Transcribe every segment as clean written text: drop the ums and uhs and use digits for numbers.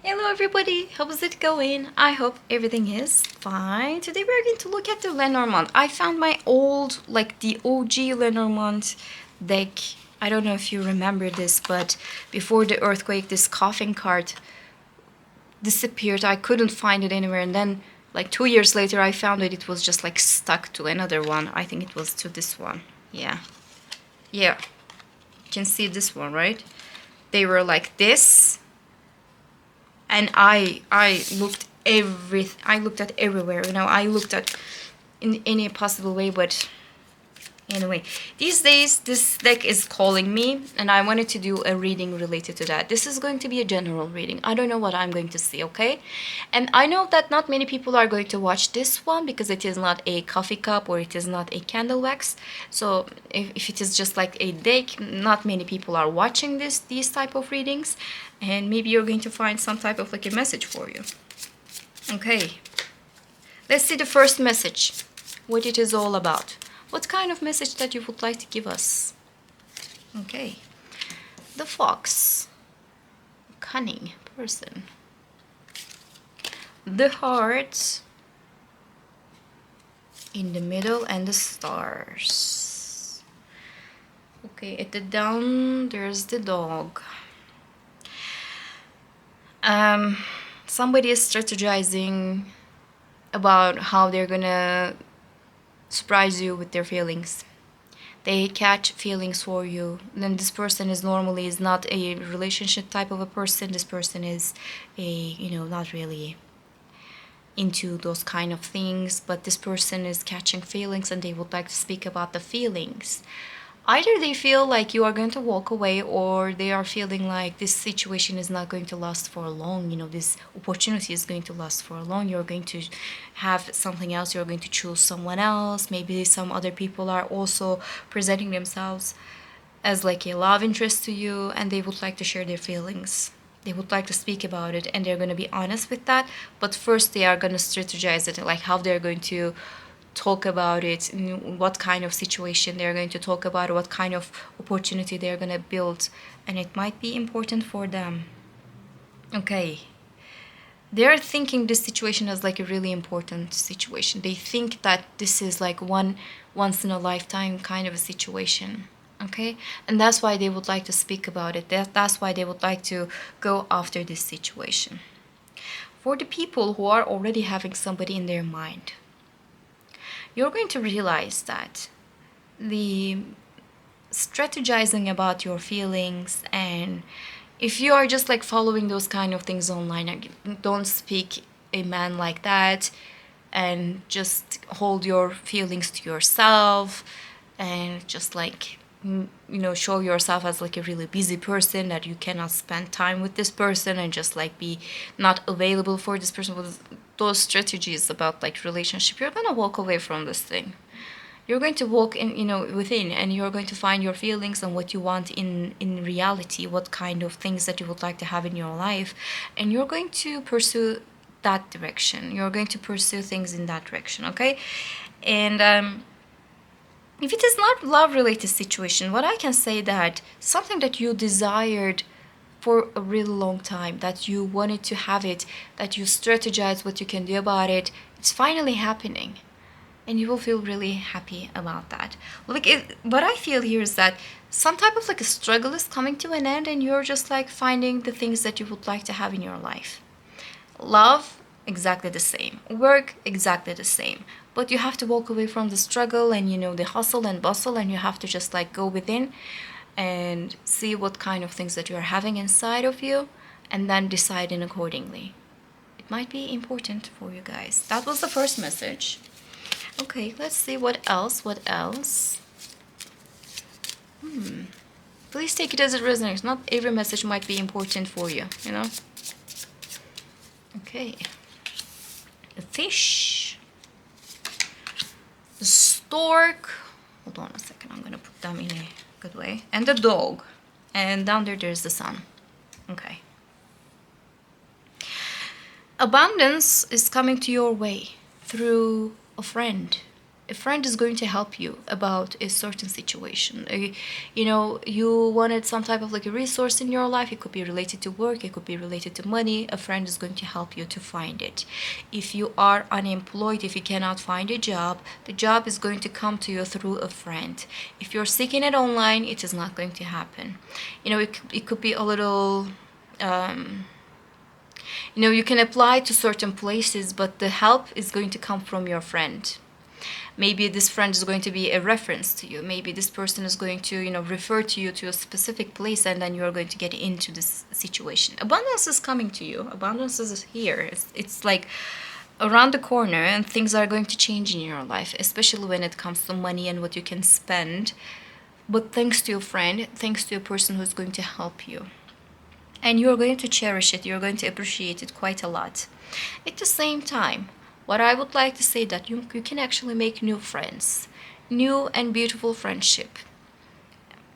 Hello everybody, how's it going? I hope everything is fine. Today we're going to look at the Lenormand. I found my old, like the OG Lenormand deck. I don't know if you remember this, but before the earthquake, this coughing card disappeared. I couldn't find it anywhere, and then like 2 years later I found it. It was just like stuck to another one. I think it was to this one. Yeah. You can see this one, right? They were like this. And I looked at everywhere, I looked at in any possible way, but anyway, these days this deck is calling me, and I wanted to do a reading related to that. This is going to be a general reading. I don't know what I'm going to see, okay? And I know that not many people are going to watch this one because it is not a coffee cup or it is not a candle wax. So if it is just like a deck, not many people are watching these type of readings, and maybe you're going to find some type of like a message for you. Okay, let's see the first message, what it is all about. What kind of message that you would like to give us? Okay. The fox. Cunning person. The heart. In the middle, and the stars. Okay, at the down, there's the dog. Somebody is strategizing about how they're gonna surprise you with their feelings. They catch feelings for you. Then this person is not a relationship type of a person. This person is not really into those kind of things, but this person is catching feelings and they would like to speak about the feelings. Either they feel like you are going to walk away, or they are feeling like this situation is not going to last for long. This opportunity is going to last for long. You're going to have something else. You're going to choose someone else. Maybe some other people are also presenting themselves as like a love interest to you, and they would like to share their feelings. They would like to speak about it, and they're going to be honest with that. But first they are going to strategize it, like how they're going to talk about it, what kind of situation they're going to talk about, what kind of opportunity they're going to build, and it might be important for them. Okay, they're thinking this situation is like a really important situation. They think that this is like once in a lifetime kind of a situation. Okay, and that's why they would like to speak about it. That's why they would like to go after this situation. For the people who are already having somebody in their mind, you're going to realize that the strategizing about your feelings, and if you are just like following those kind of things online, don't speak a man like that, and just hold your feelings to yourself, and just like show yourself as like a really busy person, that you cannot spend time with this person and just like be not available for this person. With those strategies about like relationship, you're gonna walk away from this thing. You're going to walk in within, and you're going to find your feelings and what you want in reality, what kind of things that you would like to have in your life, and you're going to pursue that direction. You're going to pursue things in that direction. Okay, and if it is not love related situation, what I can say, that something that you desired for a really long time, that you wanted to have it, that you strategize what you can do about it, it's finally happening, and you will feel really happy about that. What I feel here is that some type of like a struggle is coming to an end, and you're just like finding the things that you would like to have in your life. Love, exactly the same. Work, exactly the same. But you have to walk away from the struggle and the hustle and bustle, and you have to just like go within and see what kind of things that you're having inside of you, and then deciding accordingly. It might be important for you guys. That was the first message. Okay, let's see what else. Please take it as it resonates. Not every message might be important for you, Okay. The fish. The stork. Hold on a second, I'm gonna put them in a good way. And the dog. And down there's the sun. Okay. Abundance is coming to your way through a friend, A friend is going to help you about a certain situation. You know, you wanted some type of like a resource in your life. It could be related to work, it could be related to money. A friend is going to help you to find it. If you are unemployed, if you cannot find a job, the job is going to come to you through a friend. If you're seeking it online, it is not going to happen. You know, it could be a little you know, you can apply to certain places, but the help is going to come from your friend. Maybe this friend is going to be a reference to you. Maybe this person is going to, you know, refer to you to a specific place, and then you're going to get into this situation. Abundance is coming to you. Abundance is here. It's like around the corner, and things are going to change in your life, especially when it comes to money and what you can spend. But thanks to your friend, thanks to a person who's going to help you. And you're going to cherish it, you're going to appreciate it quite a lot. At the same time, what I would like to say that you can actually make new friends, new and beautiful friendship.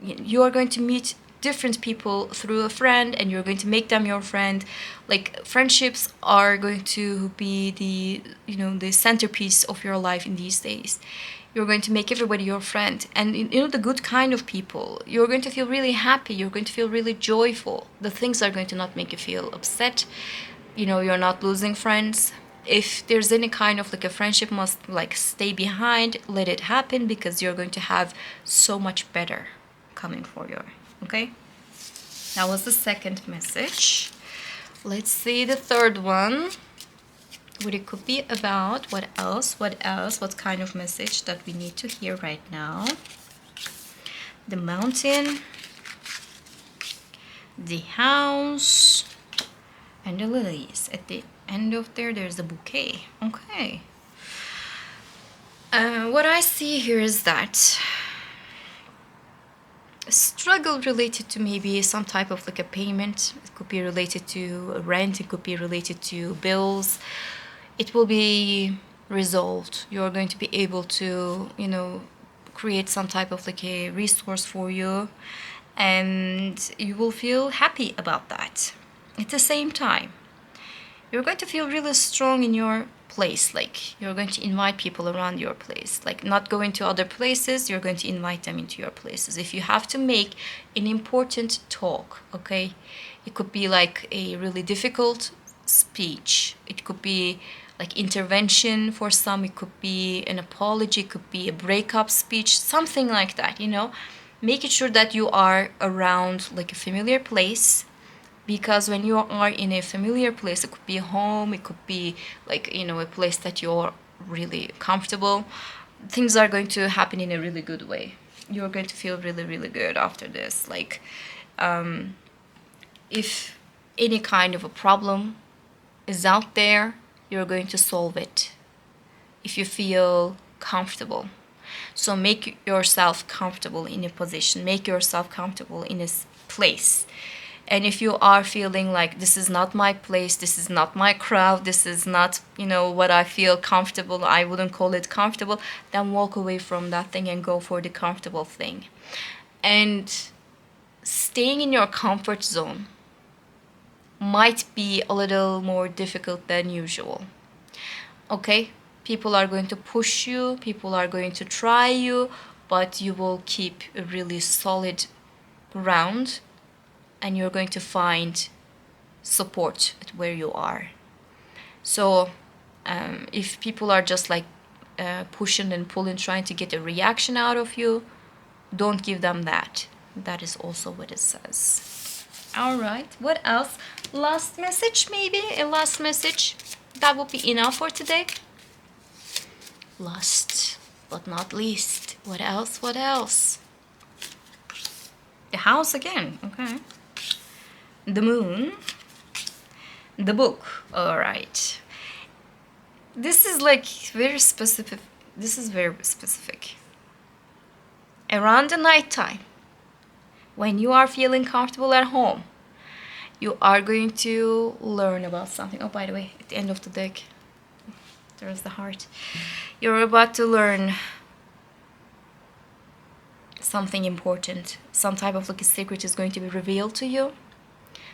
You are going to meet different people through a friend, and you're going to make them your friend. Like, friendships are going to be the, you know, the centerpiece of your life in these days. You're going to make everybody your friend, and you know, the good kind of people. You're going to feel really happy, you're going to feel really joyful. The things are going to not make you feel upset. You know, you're not losing friends. If there's any kind of like a friendship must like stay behind, let it happen, because you're going to have so much better coming for you. Okay, that was the second message. Let's see the third one, what it could be about. What else, what kind of message that we need to hear right now? The mountain, the house, and the lilies. At the end of there's the bouquet. Okay, what I see here is that a struggle related to maybe some type of like a payment. It could be related to rent, it could be related to bills. It will be resolved. You're going to be able to, you know, create some type of like a resource for you, and you will feel happy about that. At the same time, you're going to feel really strong in your place. Like, you're going to invite people around your place, like not going to other places, you're going to invite them into your places. If you have to make an important talk, okay, it could be like a really difficult speech, it could be like intervention for some, it could be an apology, it could be a breakup speech, something like that, you know. Making sure that you are around like a familiar place, because when you are in a familiar place, it could be a home, it could be like, you know, a place that you're really comfortable, things are going to happen in a really good way. You're going to feel really, really good after this. Like, if any kind of a problem is out there, you're going to solve it if you feel comfortable. So make yourself comfortable in a position, make yourself comfortable in a place. And if you are feeling like this is not my place, this is not my crowd, this is not, you know, what I feel comfortable, I wouldn't call it comfortable, then walk away from that thing and go for the comfortable thing. And staying in your comfort zone might be a little more difficult than usual. Okay? People are going to push you, people are going to try you, but you will keep a really solid ground, and you're going to find support at where you are. So if people are just like pushing and pulling, trying to get a reaction out of you, don't give them that. That is also what it says. All right, what else? Last message, maybe a last message. That will be enough for today. Last but not least, what else? What else? The house again. Okay. The moon. The book. All right. This is like very specific. This is very specific. Around the night time, when you are feeling comfortable at home, you are going to learn about something. Oh, by the way, at the end of the deck, there's the heart. You're about to learn something important. Some type of like a secret is going to be revealed to you.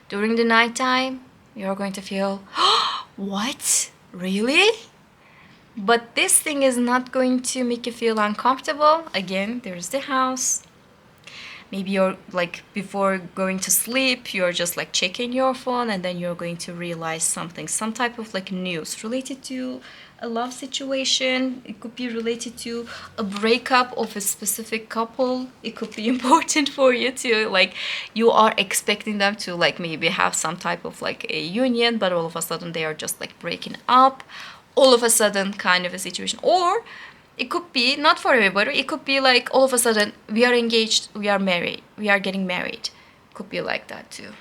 During the night time, you're going to feel, what? Really? But this thing is not going to make you feel uncomfortable. Again, there's the house. Maybe you're like, before going to sleep, you're just like checking your phone, and then you're going to realize something, some type of like news related to a love situation. It could be related to a breakup of a specific couple. It could be important for you to like, you are expecting them to like maybe have some type of like a union, but all of a sudden they are just like breaking up, all of a sudden kind of a situation. Or it could be not for everybody. It could be like, all of a sudden we are engaged, we are married, we are getting married. Could be like that too.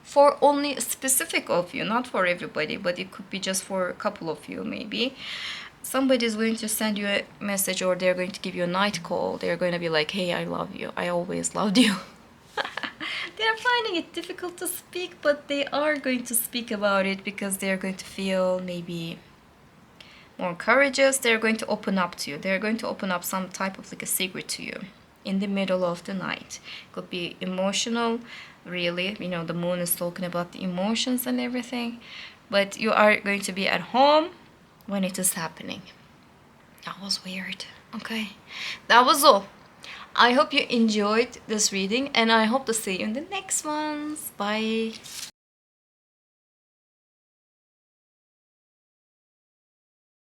For only a specific of you, not for everybody, but it could be just for a couple of you maybe. Somebody is going to send you a message, or they're going to give you a night call. They're going to be like, hey, I love you. I always loved you. They're finding it difficult to speak, but they are going to speak about it because they're going to feel maybe more courageous. They're going to open up to you. They're going to open up some type of like a secret to you in the middle of the night. Could be emotional, really. You know, the moon is talking about the emotions and everything. But you are going to be at home when it is happening. That was weird. Okay. That was all. I hope you enjoyed this reading, and I hope to see you in the next ones. Bye.